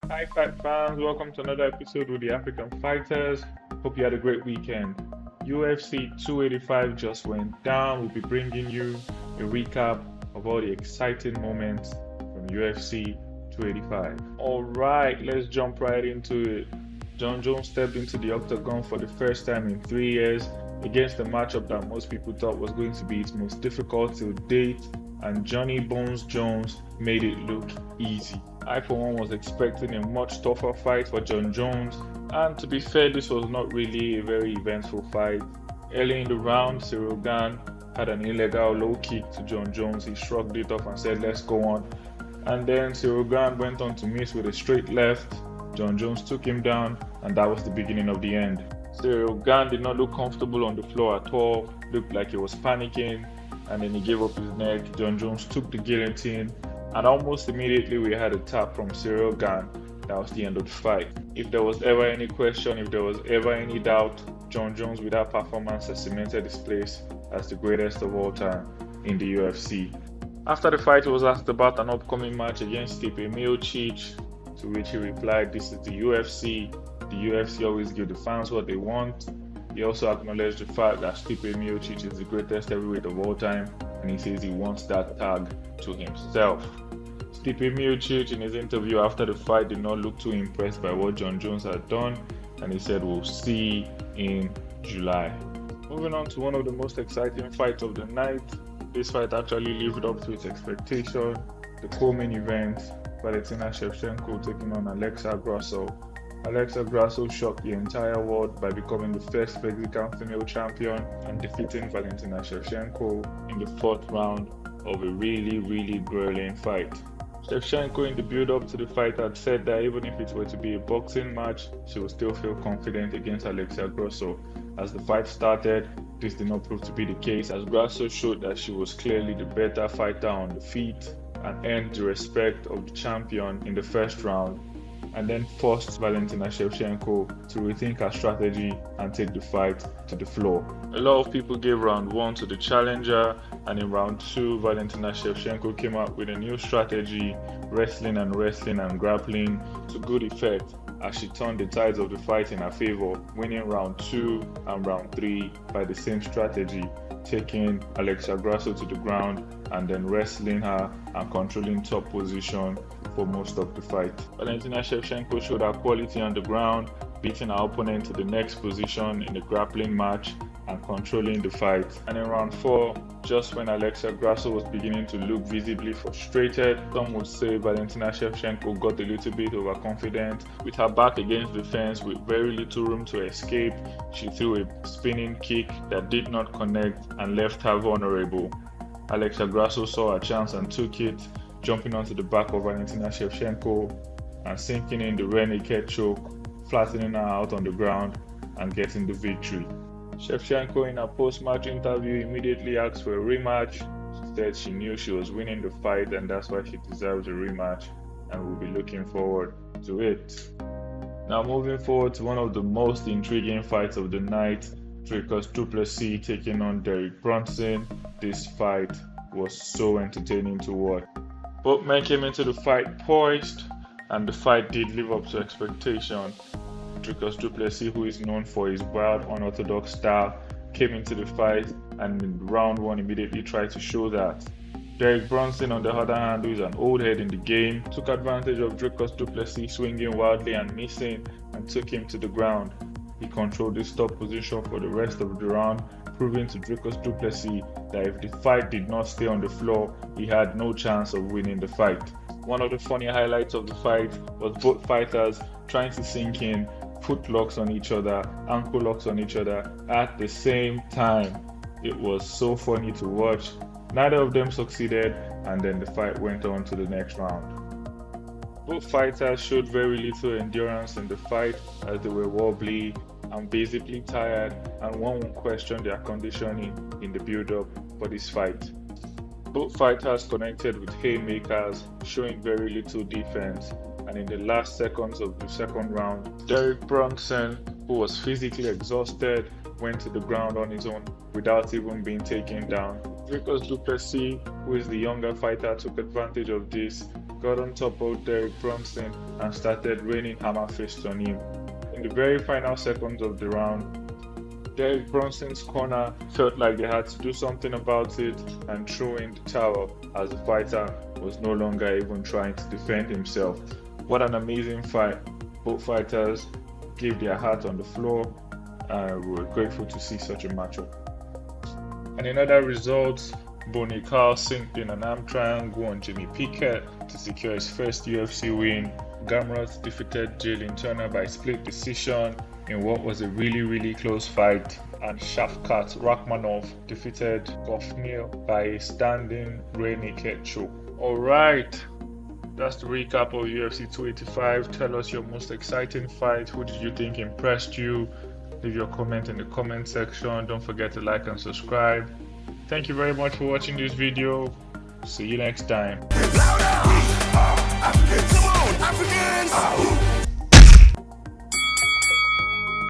Hi, Fight fans. Welcome to another episode with the African Fighters. Hope you had a great weekend. UFC 285 just went down. We'll be bringing you a recap of all the exciting moments from UFC 285. All right, let's jump right into it. Jon Jones stepped into the octagon for the first time in 3 years against a matchup that most people thought was going to be its most difficult to date, and Johnny Bones Jones made it look easy. I, for one, was expecting a much tougher fight for Jon Jones, and to be fair, this was not really a very eventful fight. Early in the round, Cyril Gane had an illegal low kick to Jon Jones. He shrugged it off and said, "Let's go on." And then Cyril Gane went on to miss with a straight left. Jon Jones took him down, and that was the beginning of the end. Cyril Gane did not look comfortable on the floor at all, looked like he was panicking, and then he gave up his neck. Jon Jones took the guillotine, and almost immediately we had a tap from Cyril Gane. That was the end of the fight. If there was ever any question, if there was ever any doubt, Jon Jones with that performance has cemented his place as the greatest of all time in the UFC. After the fight, he was asked about an upcoming match against Stipe Miocic, to which he replied, "This is the UFC. The UFC always give the fans what they want." He also acknowledged the fact that Stipe Miocic is the greatest heavyweight of all time, and he says he wants that tag to himself. Stipe Miocic, in his interview after the fight, did not look too impressed by what Jon Jones had done, and he said, "We'll see in July." Moving on to one of the most exciting fights of the night. This fight actually lived up to its expectation. The co-main event, Valentina Shevchenko taking on Alexa Grasso. Alexa Grasso shocked the entire world by becoming the first Mexican female champion and defeating Valentina Shevchenko in the fourth round of a really grueling fight. Shevchenko, in the build-up to the fight, had said that even if it were to be a boxing match, she would still feel confident against Alexa Grasso. As the fight started, this did not prove to be the case, as Grasso showed that she was clearly the better fighter on the feet and earned the respect of the champion in the first round, and then forced Valentina Shevchenko to rethink her strategy and take the fight to the floor. A lot of people gave round 1 to the challenger, and in round 2, Valentina Shevchenko came up with a new strategy, wrestling and grappling to good effect, as she turned the tides of the fight in her favor, winning round 2 and round 3 by the same strategy, taking Alexa Grasso to the ground and then wrestling her and controlling top position for most of the fight. Valentina Shevchenko showed her quality on the ground, beating her opponent to the next position in the grappling match and controlling the fight. And in round 4, just when Alexa Grasso was beginning to look visibly frustrated, some would say Valentina Shevchenko got a little bit overconfident. With her back against the fence with very little room to escape, she threw a spinning kick that did not connect and left her vulnerable. Alexa Grasso saw a chance and took it, jumping onto the back of Valentina Shevchenko and sinking in the rear naked choke, flattening her out on the ground and getting the victory. Shevchenko, in her post-match interview, immediately asked for a rematch. She said she knew she was winning the fight and that's why she deserves a rematch, and will be looking forward to it. Now moving forward to one of the most intriguing fights of the night, Dricus Du Plessis taking on Brunson. This fight was so entertaining to watch. Both men came into the fight poised, and the fight did live up to expectation. Dricus Du Plessis, who is known for his wild, unorthodox style, came into the fight and in round 1 immediately tried to show that. Brunson, on the other hand, who is an old head in the game, took advantage of Dricus Du Plessis swinging wildly and missing and took him to the ground. He controlled his top position for the rest of the round, proving to Dricus Du Plessis that if the fight did not stay on the floor, he had no chance of winning the fight. One of the funny highlights of the fight was both fighters trying to sink in foot locks on each other, ankle locks on each other at the same time. It was so funny to watch. Neither of them succeeded, and then the fight went on to the next round. Both fighters showed very little endurance in the fight, as they were wobbly and basically tired, and one would question their conditioning in the build-up for this fight. Both fighters connected with haymakers, showing very little defense, and in the last seconds of the second round, Brunson, who was physically exhausted, went to the ground on his own without even being taken down. Dricus Du Plessis, who is the younger fighter, took advantage of this got on top of Brunson and started raining hammer fists on him. In the very final seconds of the round, Brunson's corner felt like they had to do something about it and threw in the towel as the fighter was no longer even trying to defend himself. What an amazing fight. Both fighters gave their heart on the floor and we were grateful to see such a matchup. And in other results, Dominick synced in an arm triangle on Jimmy Pickett to secure his first UFC win. Gamrot defeated Jalen Turner by split decision in what was a really close fight, and Shavkat Rakhmonov defeated Gofnil by a standing rear naked choke. Alright, that's the recap of UFC 285. Tell us your most exciting fight. Who did you think impressed you? Leave your comment in the comment section. Don't forget to like and subscribe. Thank you very much for watching this video. See you next time.